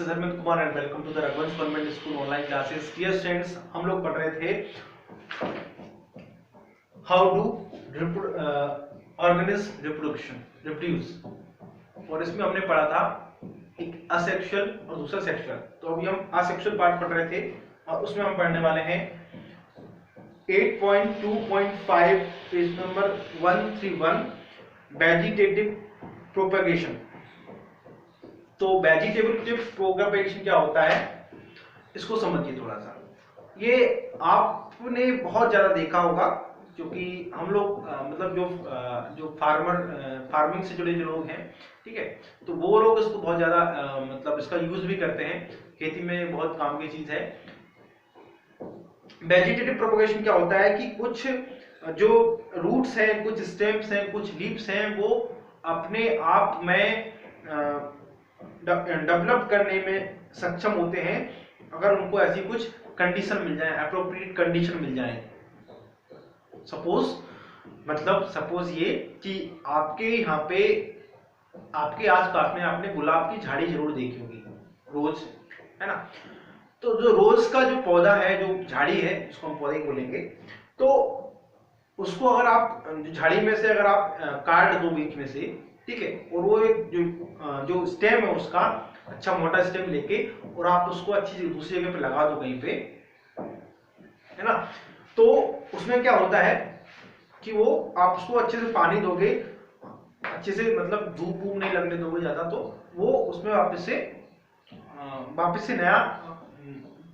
Is Dharmendra Kumar and welcome to the Raghuvansh government school online classes. Dear students, हम लोग पढ़ रहे थे हाउ टू ऑर्गेनिज रिप्रोड्यूस, और इसमें हमने पढ़ा था एक असेक्सुअल और दूसरा सेक्सुअल। तो अभी हम असेक्सुअल पार्ट पढ़ रहे थे और उसमें हम पढ़ने वाले हैं 8.2.5 पेज नंबर 131 वेजिटेटिव प्रोपेगेशन। तो वेजिटेटिव प्रोपेगेशन क्या होता है, इसको समझिए थोड़ा सा। ये आपने बहुत ज्यादा देखा होगा, क्योंकि हम लोग मतलब जो फार्मिंग से जुड़े जो लोग हैं, ठीक है, तो वो लोग इसको बहुत ज्यादा मतलब इसका यूज भी करते हैं, खेती में बहुत काम की चीज है। वेजिटेटिव प्रोपेगेशन क्या होता है कि कुछ जो रूट्स हैं, कुछ स्टेम्स हैं, कुछ लीव्स हैं, वो अपने आप में डेवलप करने में सक्षम होते हैं अगर उनको ऐसी कुछ कंडीशन मिल जाए, एप्रोप्रिएट कंडीशन मिल जाए। सपोज ये कि आपके यहाँ पे आपके आसपास में आपने गुलाब की झाड़ी जरूर देखी होगी, रोज, है ना। तो जो रोज का जो पौधा है, जो झाड़ी है, उसको हम पौधे बोलेंगे, तो उसको अगर आप झाड़ी में से अगर आप काट दो बीच में से, ठीक है, और वो एक जो स्टेम है उसका अच्छा मोटा स्टेम लेके और आप उसको अच्छी दूसरी जगह पे लगा दो कहीं पे, है ना, तो उसमें क्या होता है कि वो आप उसको अच्छे से पानी दोगे, अच्छे से मतलब धूप वूप नहीं लगने दोगे ज्यादा, तो वो उसमें वापस से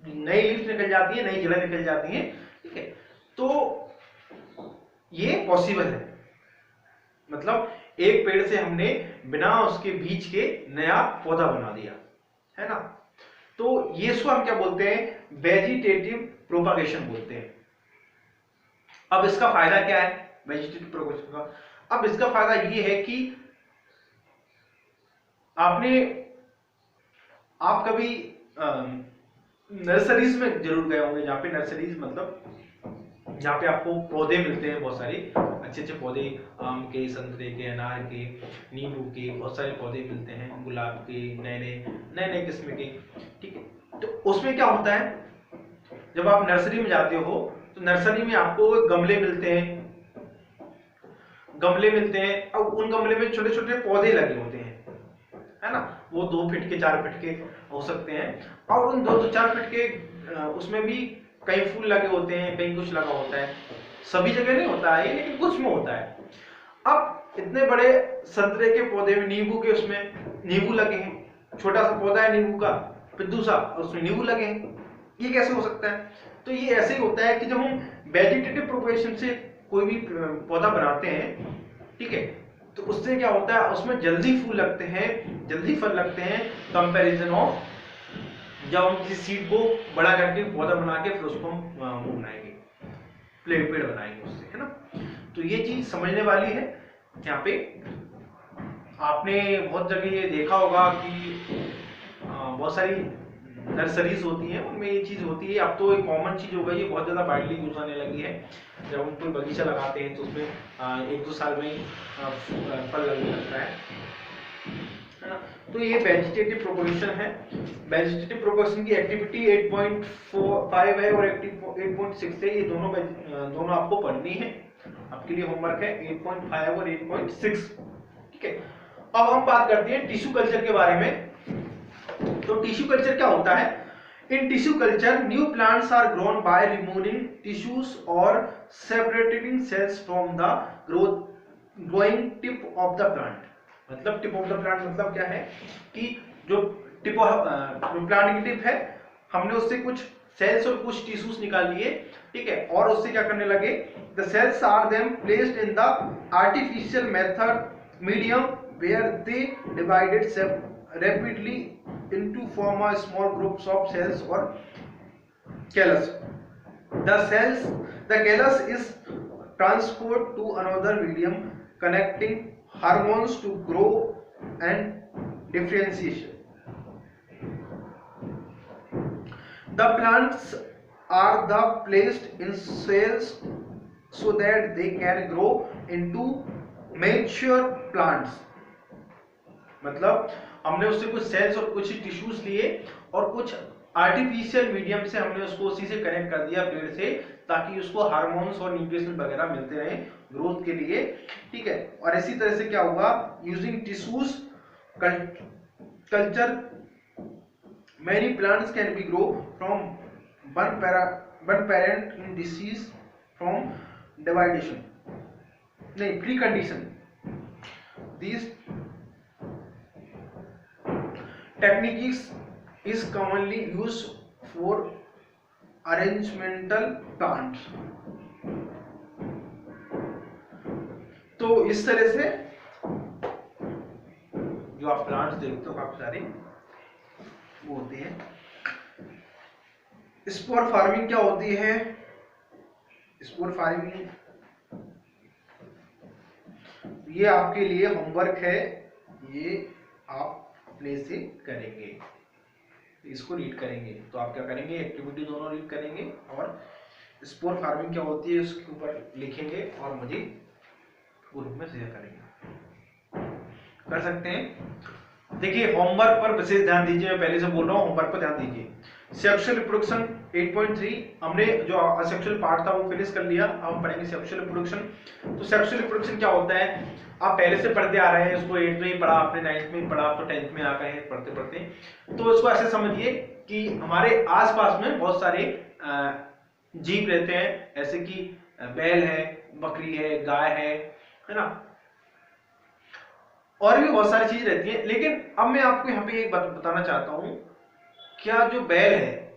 नई लीफ निकल जाती है, नई जड़ें निकल जाती हैं, ठीक है। तो ये पॉसिबल है, मतलब एक पेड़ से हमने बिना उसके बीज के नया पौधा बना दिया, है ना। तो ये इसको हम क्या बोलते हैं, वेजिटेटिव प्रोपागेशन बोलते हैं। अब इसका फायदा क्या है वेजिटेटिव प्रोपेगेशन का? अब इसका फायदा ये है कि आप कभी नर्सरीज में जरूर गए होंगे, जहाँ पे नर्सरीज मतलब जहाँ पे आपको पौधे मिलते हैं, बहुत सारे अच्छे अच्छे पौधे, आम के, संतरे के, अनार के, नींबू के, बहुत सारे पौधे मिलते हैं, गुलाब के, नए नए किस्म के, ठीक है। तो उसमें क्या होता है, जब आप नर्सरी में जाते हो तो नर्सरी में आपको गमले मिलते हैं, अब उन गमले में छोटे छोटे पौधे लगे होते हैं, है ना। वो 2 फीट के 4 फीट के हो सकते हैं, और उन 2-4 फीट के उसमें भी कई फूल लगे होते हैं, कहीं कुछ लगा होता है, सभी जगह नहीं होता है, लेकिन कुछ में होता है। अब इतने बड़े संतरे के पौधे में नींबू के, उसमें नींबू लगे हैं, छोटा सा पौधा है नींबू का, पिद्दू सा, और उसमें नींबू लगे हैं, ये कैसे हो सकता है? तो ये ऐसे ही होता है कि जब हम वेजिटेटिव प्रोपेगेशन से कोई भी पौधा बनाते हैं, ठीक है, तो उससे क्या होता है, उसमें जल्दी फूल लगते हैं, जल्दी फल लगते हैं, कंपैरिजन ऑफ जब हम किसी सीड को बड़ा करके पौधा बना के फिर उसको हम बनाएंगे, पेड़ बनाएंगे उससे, है ना। तो ये चीज समझने वाली है। यहाँ पे आपने बहुत जगह ये देखा होगा कि बहुत सारी नर्सरीज होती हैं, उनमें ये चीज होती है। अब तो एक कॉमन चीज हो गई है, बहुत ज्यादा वाइडली यूज होने लगी है। जब हम कोई बगीचा लगाते हैं तो उसमें 1-2 साल में फल लगने लगता है ना। तो ये वेजिटेटिव प्रोपेगेशन है। वेजिटेटिव प्रोपेगेशन की एक्टिविटी 8.5 है और 8.6 है। ये दोनों आपको पढ़नी है, आपके लिए होमवर्क है 8.5 और 8.6, ठीक है। अब हम बात करते हैं टिश्यू कल्चर के बारे में। तो टिश्यू कल्चर क्या होता है? In tissue culture, new plants are grown by removing tissues or separating cells from the growing tip of the plant. मतलब टिप ऑफ द प्लांट मतलब क्या है कि जो प्लांट की टिप है, हमने उससे कुछ सेल्स और कुछ टिश्यूज निकाल लिए, ठीक है, और उससे क्या करने लगे, the cells are then placed in the artificial method medium where they divided rapidly into form a small groups of cells or callus. The callus is transferred to another medium, connecting hormones to grow and differentiation. The plants are placed in cells so that they can grow into mature plants. मतलब हमने उससे कुछ sales और कुछ tissues लिए और कुछ artificial medium से हमने उसको उसी से कनेक्ट कर दिया पेड़ से, ताकि उसको हार्मोन्स और न्यूट्रिशन वगैरह मिलते रहे ग्रोथ के लिए, ठीक है। और इसी तरह से क्या होगा, using tissues culture many plants can be grow from one parent in disease from dividation, नहीं precondition. These techniques is commonly used for ornamental plants. तो इस तरह से जो आप प्लांट्स देखते हो काफी सारे वो होते हैं। स्पोर फार्मिंग क्या होती है, स्पोर फार्मिंग ये आपके लिए होमवर्क है, ये आप अपने से करेंगे, इसको रीड करेंगे। तो आप क्या करेंगे, एक्टिविटी दोनों रीड करेंगे और स्पोर फार्मिंग क्या होती है उसके ऊपर लिखेंगे और मुझे ग्रुप में शेयर करेंगे। कर सकते हैं। देखिए होमवर्क पर विशेष ध्यान दीजिए, मैं पहले से बोल रहा हूँ होमवर्क पर ध्यान दीजिए। सेक्सुअल रिप्रोडक्शन 8.3 हमने जो असेक्सुअल पार्ट था वो फिनिश कर लिया, अब हम पढ़ेंगे सेक्सुअल रिप्रोडक्शन। तो सेक्सुअल रिप्रोडक्शन क्या होता है, आप पहले से पढ़ते आ रहे हैं, इसको 8th में ही पढ़ा आपने, 9th में ही पढ़ा, तो 10th में आ गए हैं पढ़ते पढ़ते। तो इसको ऐसे समझिए कि हमारे आसपास में बहुत सारे जीव रहते हैं, ऐसे कि बैल है, बकरी है, गाय है ना, और भी बहुत सारी चीज रहती है। लेकिन अब मैं आपको यहाँ पे एक बात बताना चाहता हूँ, क्या जो बैल है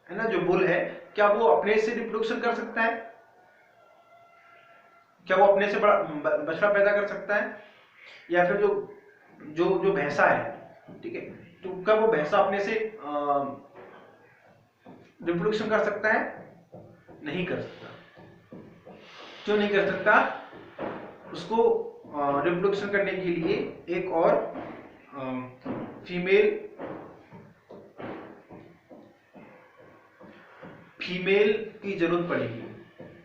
ना, जो बुल है, क्या वो अपने से रिप्रोडक्शन कर सकता है? क्या वो अपने से बछड़ा पैदा कर सकता है? या फिर जो जो जो भैंसा है, ठीक है, तो क्या वो भैंसा अपने से रिप्रोडक्शन कर सकता है? नहीं कर सकता। क्यों नहीं कर सकता? उसको रिप्रोडक्शन करने के लिए एक और फीमेल की जरूरत पड़ेगी,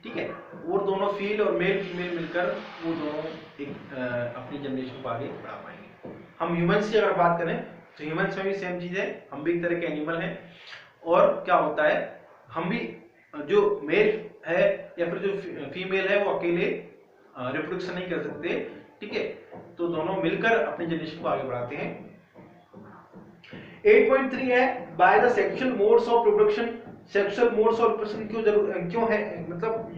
ठीक है। वो दोनों फील और मेल फीमेल मिलकर वो दोनों एक अपनी जनरेशन को आगे बढ़ा पाएंगे। हम ह्यूमंस की अगर बात करें तो ह्यूमंस में भी सेम चीज है, हम भी एक तरह के एनिमल हैं। और क्या होता है, हम भी जो मेल है या फिर जो फीमेल है वो अकेले रिप्रोडक्शन नहीं कर सकते, ठीक है, तो दोनों मिलकर अपनी जनरेशन को आगे बढ़ाते हैं। 8.3 है by the sexual modes of reproduction. Sexual modes of reproduction क्यों है, मतलब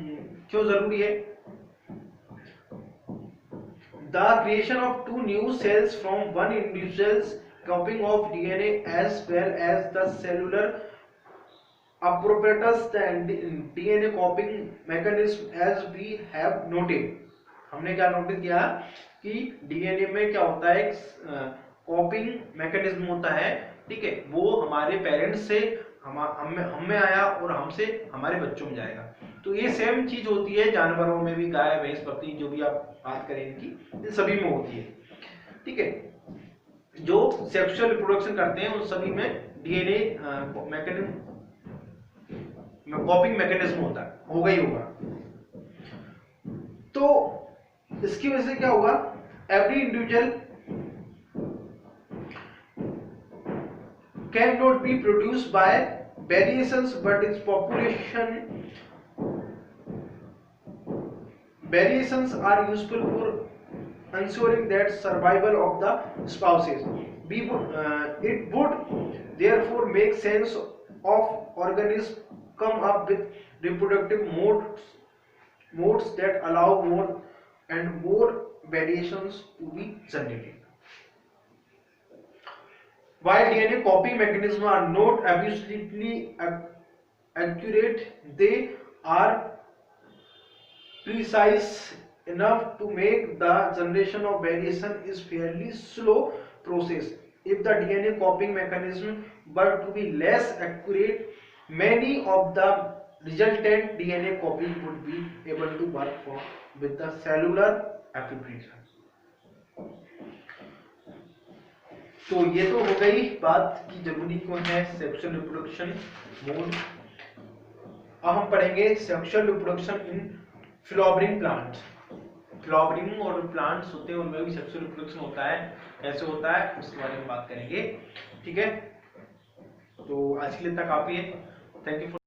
क्यों जरूरी है? The creation of 2 new cells from one individuals copying of DNA as well as the cellular apparatus and DNA copying mechanism as we have noted। हमने क्या notice किया कि डीएनए में क्या होता है, कॉपिंग मैकेनिज्म होता है, ठीक है, वो हमारे पेरेंट्स से हम में आया और हमसे हमारे बच्चों में जाएगा। तो ये सेम चीज होती है जानवरों में भी, गाय भैंस बकरी जो भी आप बात करें इनकी, इन सभी में होती है, ठीक है। जो सेक्सुअल रिप्रोडक्शन करते हैं उन सभी में डीएनए मैकेनिज्म कॉपिंग मैकेनिज्म होता है, होगा ही होगा। तो इसकी वजह से क्या होगा, every individual can not be produced by variations but it's population variations are useful for ensuring that survival of the spouses. It would therefore make sense of organisms come up with reproductive modes that allow more and more variations to be generated. While DNA copying mechanisms are not absolutely accurate, they are precise enough to make the generation of variation is fairly slow process. If the DNA copying mechanism were to be less accurate, many of the resultant DNA copy would be able to work with the cellular application. तो ये तो हो गई बात की जरूरी क्यों है सेक्सुअल रिप्रोडक्शन मोड। अब हम पढ़ेंगे sexual reproduction in flowering plant. Flowering और प्लांट्स होते हैं उनमें भी सेक्सुअल रिप्रोडक्शन होता है, कैसे होता है उसके बारे में बात करेंगे। ठीक है, तो आज के लिए इतना काफी है। Thank you for